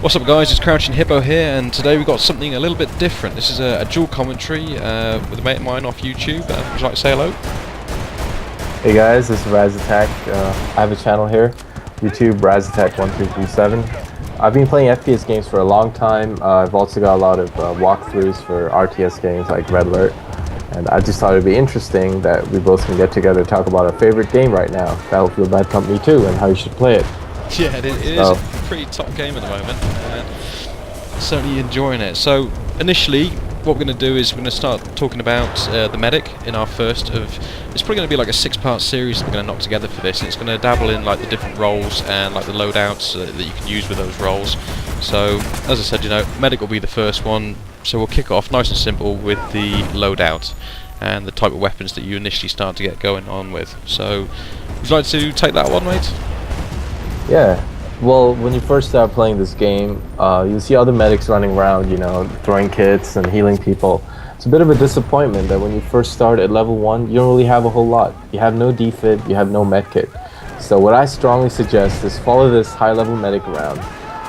What's up guys, it's Crouching Hippo here, and today we've got something a little bit different. This is a dual commentary with a mate of mine off YouTube. Would you like to say hello? Hey guys, this is Raz Attack. I have a channel here, YouTube Raz Attack 1237. I've been playing FPS games for a long time. I've also got a lot of walkthroughs for RTS games like Red Alert. And I just thought it'd be interesting that we both can get together to talk about our favorite game right now, Battlefield Bad Company 2, and how you should play it. Yeah, it is a pretty top game at the moment. Certainly enjoying it. So initially, what we're going to do is we're going to start talking about the medic in our first of. It's probably going to be like a 6-part series that we're going to knock together for this, and it's going to dabble in like the different roles and like the loadouts that you can use with those roles. So as I said, you know, medic will be the first one. So we'll kick off nice and simple with the loadout and the type of weapons that you initially start to get going on with. So would you like to take that one, mate? Yeah. Well, when you first start playing this game, you'll see other medics running around, you know, throwing kits and healing people. It's a bit of a disappointment that when you first start at level 1, you don't really have a whole lot. You have no defib, you have no medkit. So what I strongly suggest is follow this high-level medic around,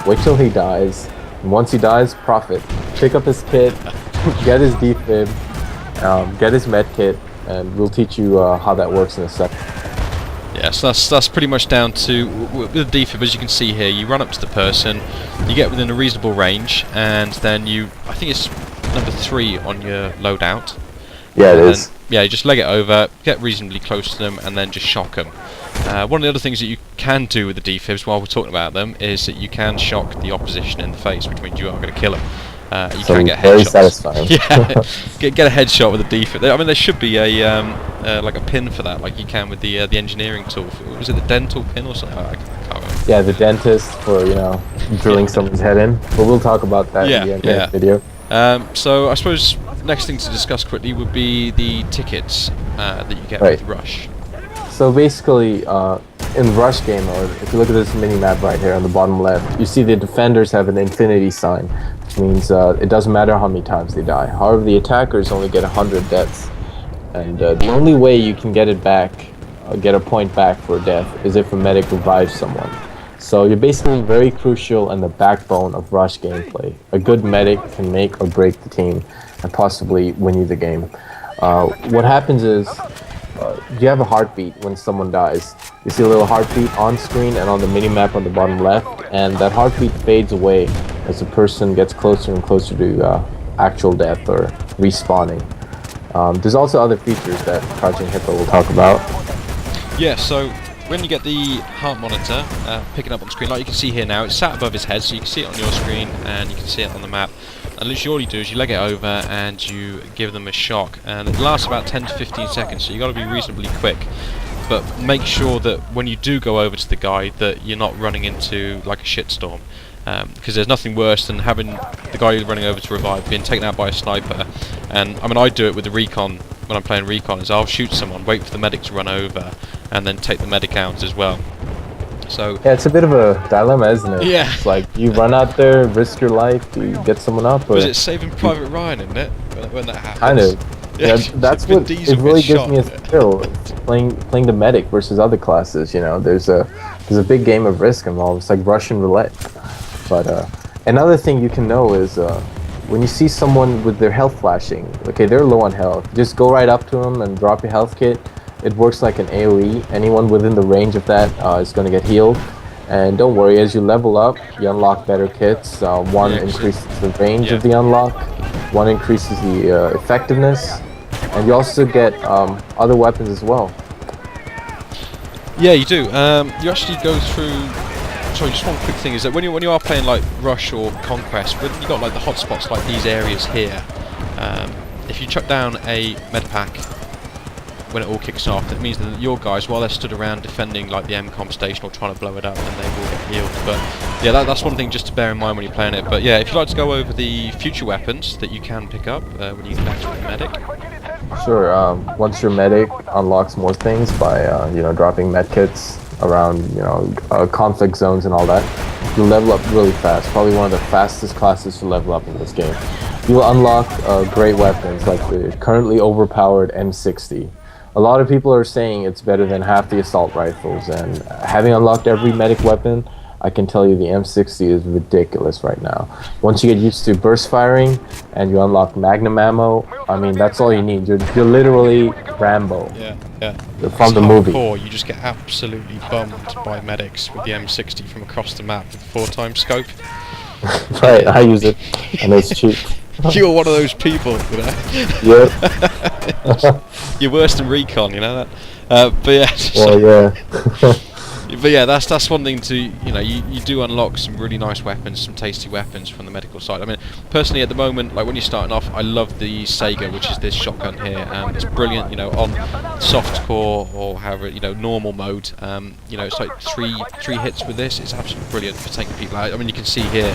wait till he dies, and once he dies, profit. Pick up his kit, get his defib, get his medkit, and we'll teach you how that works in a second. Yeah, so that's pretty much down to, with the defib, as you can see here, you run up to the person, you get within a reasonable range, and then I think it's number 3 on your loadout. Yeah, it is. Yeah, you just leg it over, get reasonably close to them, and then just shock them. One of the other things that you can do with the defibs while we're talking about them is that you can shock the opposition in the face, which means you are going to kill them. You can get very headshots. satisfying. Yeah, get a headshot with a defib. I mean, there should be a like a pin for that, like you can with the engineering tool. Was it the dental pin or something? I can't remember. Yeah, the dentist for, you know, drilling someone's head in. But we'll talk about that in the end of the video. So I suppose next thing to discuss quickly would be the tickets that you get with Rush. So basically, in Rush game mode, if you look at this mini-map right here on the bottom left, you see the defenders have an infinity sign, which means it doesn't matter how many times they die. However, the attackers only get 100 deaths. And the only way you can get it back, get a point back for a death, is if a medic revives someone. So you're basically very crucial and the backbone of Rush gameplay. A good medic can make or break the team and possibly win you the game. What happens is, you have a heartbeat when someone dies. You see a little heartbeat on screen and on the mini-map on the bottom left, and that heartbeat fades away as the person gets closer and closer to actual death or respawning. There's also other features that Crouching Hippo will talk about. Yeah, so when you get the heart monitor picking up on screen, like you can see here now, it's sat above his head, so you can see it on your screen and you can see it on the map. And literally all you do is you leg it over and you give them a shock, and it lasts about 10 to 15 seconds, so you got to be reasonably quick. But make sure that when you do go over to the guy that you're not running into like a shitstorm. Because there's nothing worse than having the guy you're running over to revive being taken out by a sniper. And I mean, I do it with the recon when I'm playing recon, is I'll shoot someone, wait for the medic to run over, and then take the medic out as well. So yeah, it's a bit of a dilemma, isn't it? Yeah. It's like you run out there, risk your life to get someone up. Or was it Saving Private Ryan, isn't it? When that happens. I know. Yeah, that's what it really gives me a thrill. Playing the medic versus other classes. You know, there's a big game of risk involved. It's like Russian roulette. But another thing you can know is when you see someone with their health flashing, okay, they're low on health, just go right up to them and drop your health kit. It works like an AoE. Anyone within the range of that is going to get healed. And don't worry, as you level up, you unlock better kits. One increases the range of the unlock, one increases the effectiveness, and you also get other weapons as well. Yeah, you do. You actually go through. Sorry, just one quick thing is that when you are playing like Rush or Conquest, when you got like the hotspots like these areas here, if you chuck down a med pack when it all kicks off, that means that your guys, while they're stood around defending like the MCOM station or trying to blow it up, then they will get healed. But yeah, that's one thing just to bear in mind when you're playing it. But yeah, if you'd like to go over the future weapons that you can pick up when you connect with the medic. Sure. Once your medic unlocks more things by you know, dropping medkits around, you know, conflict zones and all that, you'll level up really fast. Probably one of the fastest classes to level up in this game. You'll unlock great weapons like the currently overpowered M60. A lot of people are saying it's better than half the assault rifles, and having unlocked every medic weapon, I can tell you the M60 is ridiculous right now. Once you get used to burst firing and you unlock Magnum ammo, I mean, that's all you need. You're literally Rambo. Yeah, yeah. From the movie. Hardcore, you just get absolutely bummed by medics with the M60 from across the map with 4x scope. Right, I use it, and it's cheap. You're one of those people, you know. Yep. You're worse than Recon, you know that. But yeah. Well, yeah. But yeah, that's one thing to, you know, you do unlock some really nice weapons, some tasty weapons from the medical side. I mean, personally at the moment, like when you're starting off, I love the Sega, which is this shotgun here. It's brilliant, you know, on softcore or however, you know, normal mode. You know, it's like three hits with this. It's absolutely brilliant for taking people out. I mean, you can see here,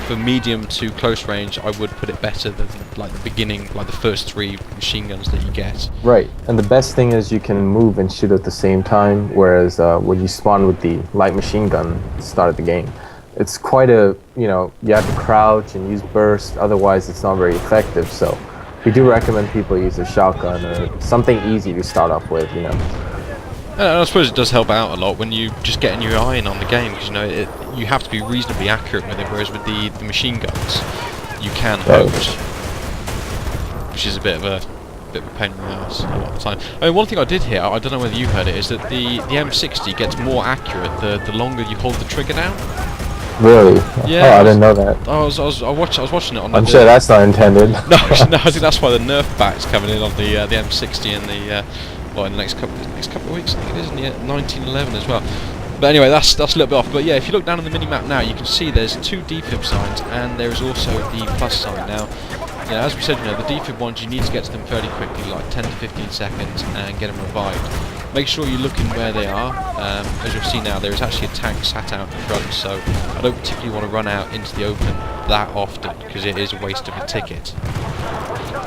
for medium to close range, I would put it better than like the beginning, like the first 3 machine guns that you get. Right, and the best thing is you can move and shoot at the same time, whereas when you spawn with the light machine gun at the start of the game, it's quite a, you know, you have to crouch and use burst, otherwise it's not very effective. So we do recommend people use a shotgun or something easy to start off with, you know. I suppose it does help out a lot when you just getting your eye in on the game, because you know you have to be reasonably accurate with it, whereas with the machine guns you can host, which is a bit of a pain in the ass a lot of the time. I mean, one thing I did hear, I don't know whether you heard it, is that the M60 gets more accurate the longer you hold the trigger down. Really? Yeah. Oh, I didn't know that. I was watching it on. I'm sure that's not intended. No, no, I think that's why the nerf back's coming in on the M60 and the. Well, in the next couple of weeks, I think it is in the 1911 as well. But anyway, that's a little bit off. But yeah, if you look down on the mini-map now, you can see there's 2 defib signs, and there is also the plus sign. Now, you know, as we said, you know, the defib ones, you need to get to them fairly quickly, like 10 to 15 seconds, and get them revived. Make sure you're looking where they are. As you'll see now, there is actually a tank sat out in front, so I don't particularly want to run out into the open that often, because it is a waste of a ticket.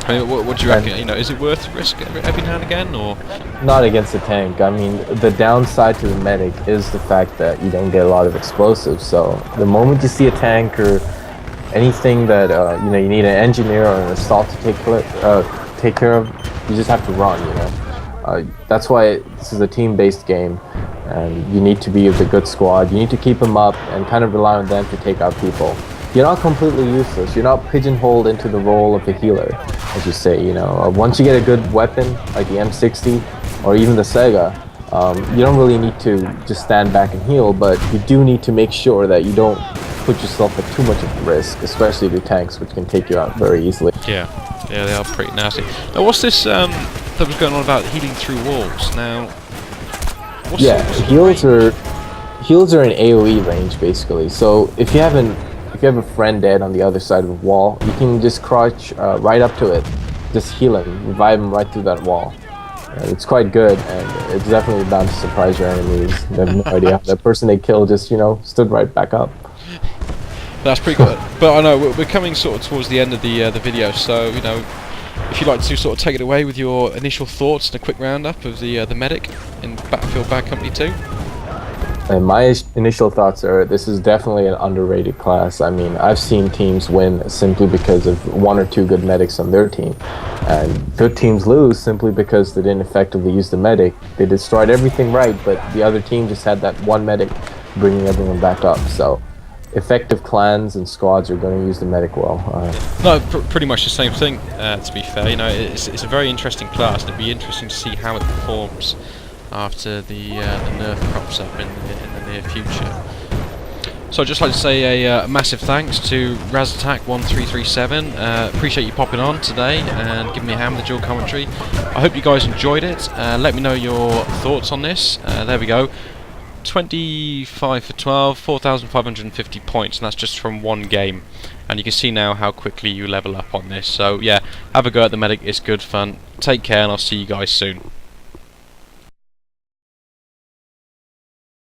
I mean, what do you reckon? You know, is it worth the risk every now and again, or? Not against the tank. I mean, the downside to the medic is the fact that you don't get a lot of explosives. So the moment you see a tank or anything that you know, you need an engineer or an assault to take care of, you just have to run. You know, that's why this is a team-based game, and you need to be with a good squad. You need to keep them up and kind of rely on them to take out people. You're not completely useless. You're not pigeonholed into the role of the healer, as you say. You know, once you get a good weapon like the M60 or even the Sega, you don't really need to just stand back and heal, but you do need to make sure that you don't put yourself at too much of a risk, especially the tanks, which can take you out very easily. Yeah, they are pretty nasty. Now, what's this that was going on about healing through walls? Now, heals are in AOE range basically. So if you have a friend dead on the other side of the wall, you can just crouch right up to it, just heal him, revive him right through that wall. It's quite good, and it's definitely bound to surprise your enemies. They have no idea how that person they killed just, you know, stood right back up. That's pretty good. But I know we're coming sort of towards the end of the video, so you know, if you'd like to sort of take it away with your initial thoughts and a quick roundup of the medic in Battlefield Bad Company 2. And my initial thoughts are, this is definitely an underrated class. I mean, I've seen teams win simply because of 1 or 2 good medics on their team. And good teams lose simply because they didn't effectively use the medic. They destroyed everything right, but the other team just had that one medic bringing everyone back up. So effective clans and squads are going to use the medic well. No, pretty much the same thing, to be fair. You know, it's a very interesting class, and it'd be interesting to see how it performs after the nerf crops up in the near future. So I'd just like to say a massive thanks to RazAttack1337. Appreciate you popping on today and giving me a hand with the dual commentary. I hope you guys enjoyed it. Let me know your thoughts on this. There we go. 25 for 12, 4,550 points, and that's just from one game. And you can see now how quickly you level up on this. So yeah, have a go at the medic, it's good fun. Take care, and I'll see you guys soon.